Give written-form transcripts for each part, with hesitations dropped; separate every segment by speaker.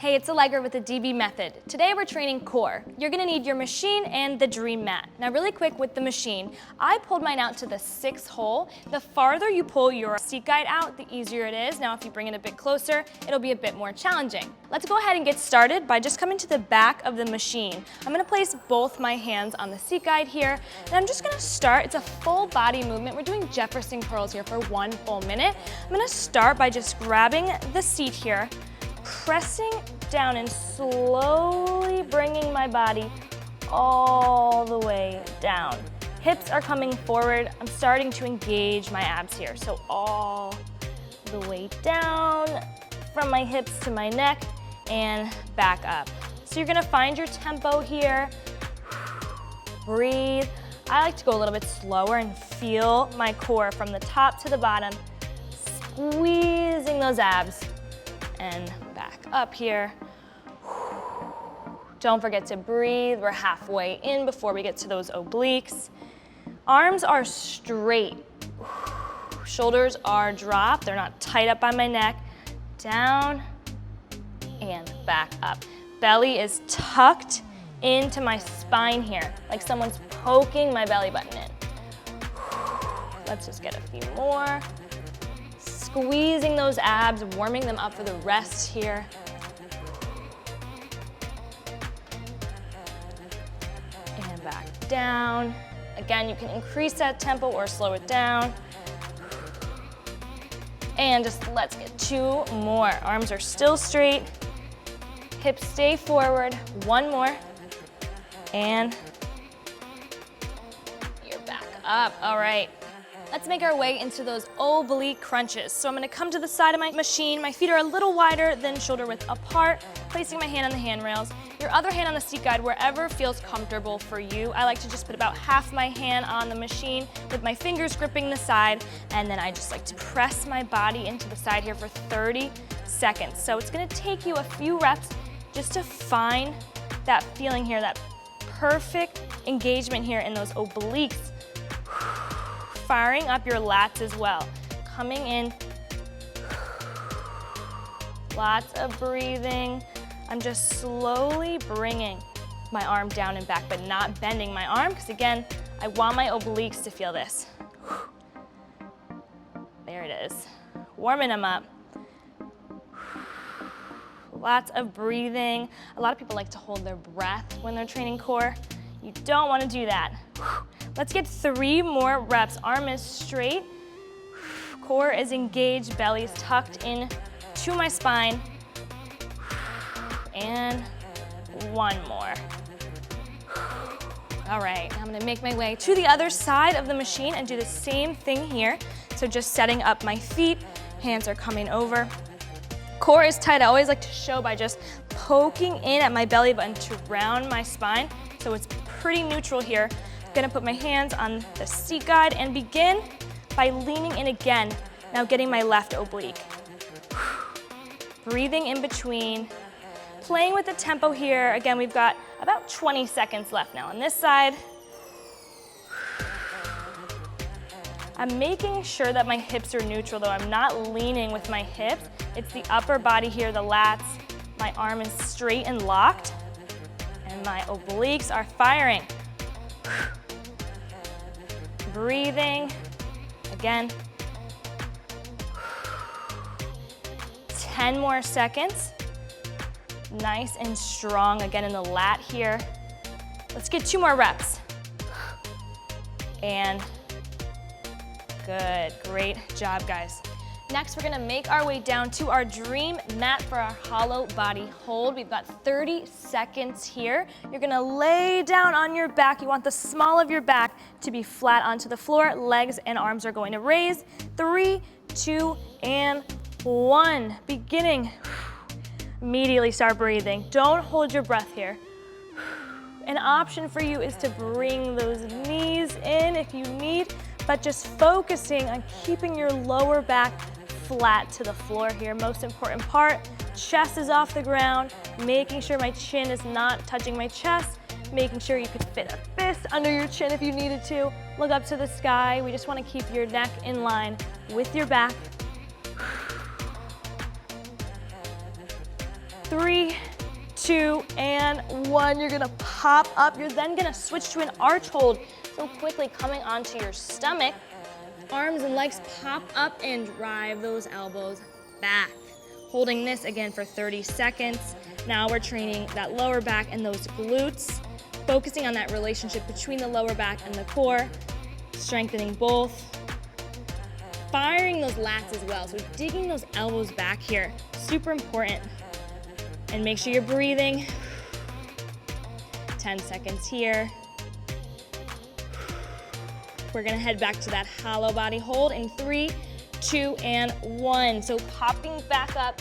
Speaker 1: Hey, it's Allegra with the DB method. Today we're training core. You're gonna need your machine and the dream mat. Now really quick with the machine, I pulled mine out to the 6th hole. The farther you pull your seat guide out, the easier it is. Now if you bring it a bit closer, it'll be a bit more challenging. Let's go ahead and get started by just coming to the back of the machine. I'm gonna place both my hands on the seat guide here, and I'm just gonna start. It's a full body movement. We're doing Jefferson curls here for 1 full minute. I'm gonna start by just grabbing the seat here, pressing down and slowly bringing my body all the way down. Hips are coming forward. I'm starting to engage my abs here. So all the way down from my hips to my neck and back up. So you're gonna find your tempo here. Breathe. I like to go a little bit slower and feel my core from the top to the bottom, squeezing those abs and back up here. Don't forget to breathe. We're halfway in before we get to those obliques. Arms are straight. Shoulders are dropped. They're not tight up by my neck. Down and back up. Belly is tucked into my spine here, like someone's poking my belly button in. Let's just get a few more. Squeezing those abs, warming them up for the rest here. And back down. Again, you can increase that tempo or slow it down. And just let's get 2 more. Arms are still straight. Hips stay forward. 1 more. And you're back up. All right. Let's make our way into those oblique crunches. So I'm gonna come to the side of my machine. My feet are a little wider than shoulder width apart, placing my hand on the handrails. Your other hand on the seat guide, wherever feels comfortable for you. I like to just put about half my hand on the machine with my fingers gripping the side, and then I just like to press my body into the side here for 30 seconds. So it's gonna take you a few reps just to find that feeling here, that perfect engagement here in those obliques. Firing up your lats as well. Coming in. Lots of breathing. I'm just slowly bringing my arm down and back, but not bending my arm, because again, I want my obliques to feel this. There it is. Warming them up. Lots of breathing. A lot of people like to hold their breath when they're training core. You don't want to do that. Let's get 3 more reps. Arm is straight, core is engaged, belly is tucked in to my spine, and 1 more. All right, now I'm gonna make my way to the other side of the machine and do the same thing here. So just setting up my feet, hands are coming over. Core is tight. I always like to show by just poking in at my belly button to round my spine. So it's pretty neutral here. Gonna put my hands on the seat guide and begin by leaning in again. Now getting my left oblique. Breathing in between. Playing with the tempo here. Again, we've got about 20 seconds left now on this side. I'm making sure that my hips are neutral though. I'm not leaning with my hips. It's the upper body here, the lats. My arm is straight and locked. And my obliques are firing. Breathing, again. 10 more seconds. Nice and strong, again in the lat here. Let's get 2 more reps. And good, great job, guys. Next, we're gonna make our way down to our dream mat for our hollow body hold. We've got 30 seconds here. You're gonna lay down on your back. You want the small of your back to be flat onto the floor. Legs and arms are going to raise. 3, 2, and 1. Beginning. Immediately start breathing. Don't hold your breath here. An option for you is to bring those knees in if you need, but just focusing on keeping your lower back flat to the floor here. Most important part, chest is off the ground, making sure my chin is not touching my chest, making sure you could fit a fist under your chin if you needed to. Look up to the sky. We just want to keep your neck in line with your back. 3, 2, and 1. You're gonna pop up. You're then gonna switch to an arch hold. So quickly coming onto your stomach, arms and legs pop up and drive those elbows back. Holding this again for 30 seconds. Now we're training that lower back and those glutes, focusing on that relationship between the lower back and the core, strengthening both. Firing those lats as well, so digging those elbows back here, super important. And make sure you're breathing. 10 seconds here. We're gonna head back to that hollow body hold in 3, 2, and 1. So popping back up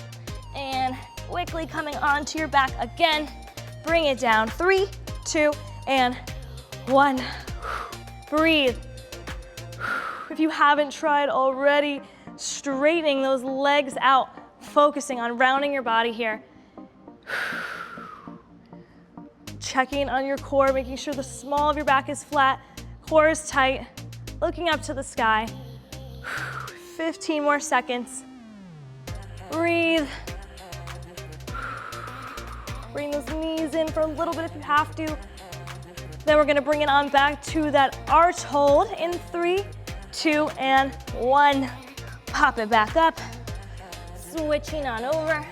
Speaker 1: and quickly coming onto your back again. Bring it down, 3, 2, and 1. Breathe. If you haven't tried already, straightening those legs out, focusing on rounding your body here. Checking on your core, making sure the small of your back is flat, core is tight, looking up to the sky. 15 more seconds. Breathe. Bring those knees in for a little bit if you have to. Then we're gonna bring it on back to that arch hold in 3, 2, and 1. Pop it back up. Switching on over.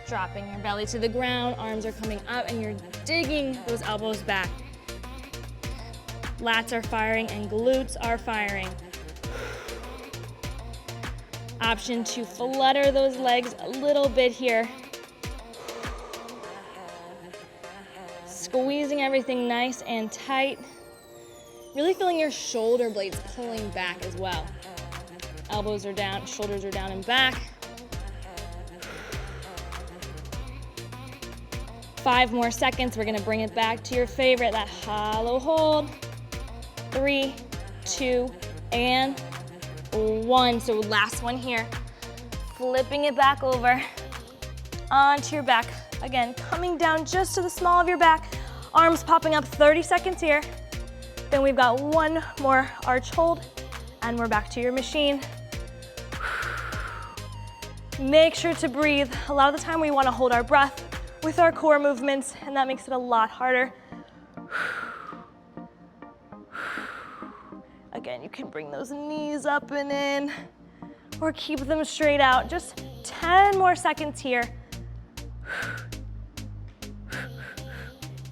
Speaker 1: Dropping your belly to the ground, arms are coming up, and you're digging those elbows back. Lats are firing and glutes are firing. Option to flutter those legs a little bit here. Squeezing everything nice and tight. Really feeling your shoulder blades pulling back as well. Elbows are down, shoulders are down and back. 5 more seconds. We're gonna bring it back to your favorite, that hollow hold. 3, 2, and 1. So last one here. Flipping it back over onto your back. Again, coming down just to the small of your back. Arms popping up, 30 seconds here. Then we've got one more arch hold, and we're back to your machine. Make sure to breathe. A lot of the time we wanna hold our breath with our core movements, and that makes it a lot harder. Again, you can bring those knees up and in, or keep them straight out. Just 10 more seconds here.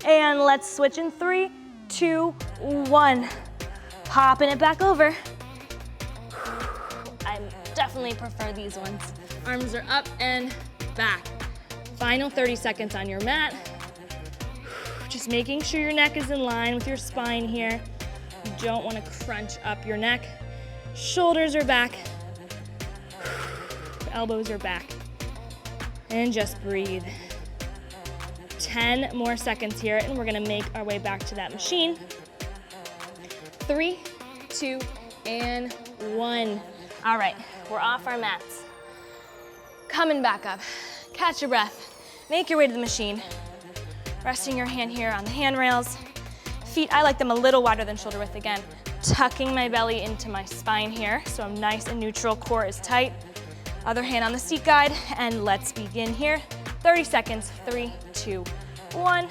Speaker 1: And let's switch in 3, 2, 1. Popping it back over. I definitely prefer these ones. Arms are up and back. Final 30 seconds on your mat. Just making sure your neck is in line with your spine here. You don't want to crunch up your neck. Shoulders are back. Elbows are back. And just breathe. 10 more seconds here, and we're gonna make our way back to that machine. 3, 2, and 1. All right, we're off our mats. Coming back up. Catch your breath. Make your way to the machine. Resting your hand here on the handrails. Feet, I like them a little wider than shoulder width again. Tucking my belly into my spine here, so I'm nice and neutral, core is tight. Other hand on the seat guide, and let's begin here. 30 seconds, 3, 2, 1.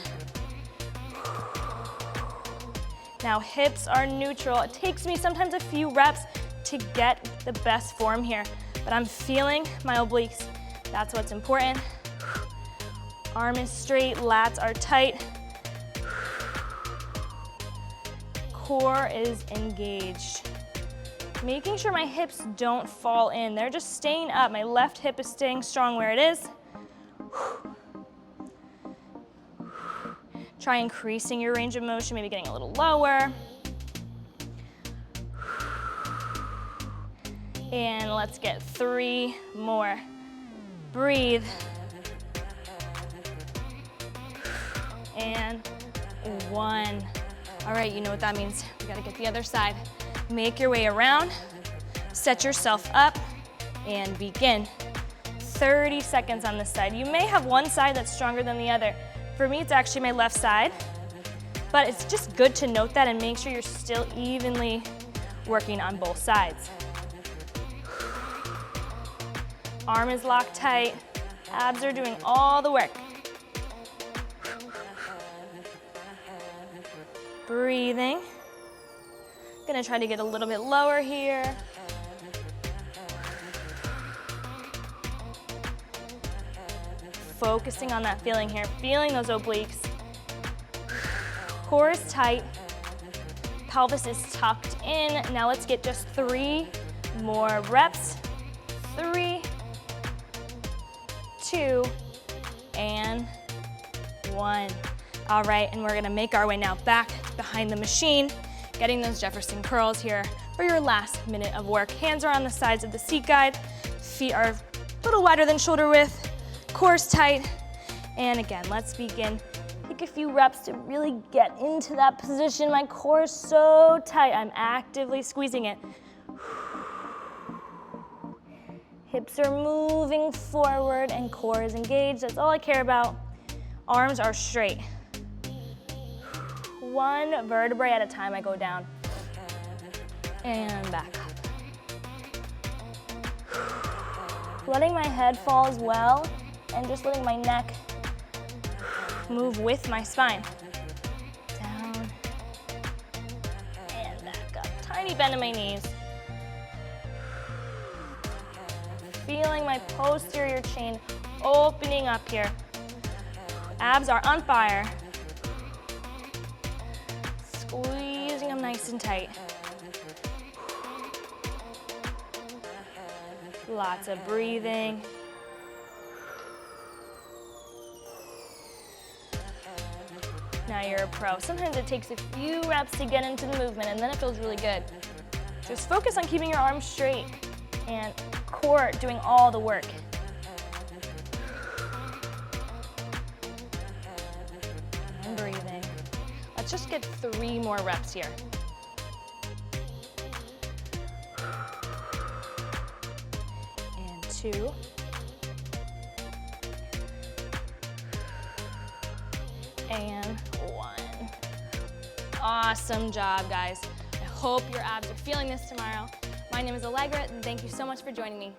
Speaker 1: Now hips are neutral. It takes me sometimes a few reps to get the best form here, but I'm feeling my obliques. That's what's important. Arm is straight, lats are tight. Core is engaged. Making sure my hips don't fall in. They're just staying up. My left hip is staying strong where it is. Try increasing your range of motion, maybe getting a little lower. And let's get 3 more. Breathe. And 1. All right, you know what that means. We gotta get the other side. Make your way around, set yourself up, and begin. 30 seconds on this side. You may have one side that's stronger than the other. For me, it's actually my left side, but it's just good to note that and make sure you're still evenly working on both sides. Arm is locked tight, Abs are doing all the work. Breathing. Gonna try to get a little bit lower here. Focusing on that feeling here, feeling those obliques. Core is tight, pelvis is tucked in. Now let's get just 3 more reps. 3, 2, and 1. All right, and we're gonna make our way now back behind the machine, getting those Jefferson curls here for your last minute of work. Hands are on the sides of the seat guide, feet are a little wider than shoulder width, core's tight, and again, let's begin. Take a few reps to really get into that position. My core is so tight, I'm actively squeezing it. Hips are moving forward and core is engaged. That's all I care about. Arms are straight. 1 vertebrae at a time I go down. And back up. Letting my head fall as well, and just letting my neck move with my spine. Down and back up. Tiny bend in my knees. Feeling my posterior chain opening up here. Abs are on fire. Squeezing them nice and tight. Lots of breathing. Now you're a pro. Sometimes it takes a few reps to get into the movement and then it feels really good. Just focus on keeping your arms straight and core doing all the work. And breathing. Let's just get 3 more reps here. And 2. And 1. Awesome job, guys. I hope your abs are feeling this tomorrow. My name is Allegra, and thank you so much for joining me.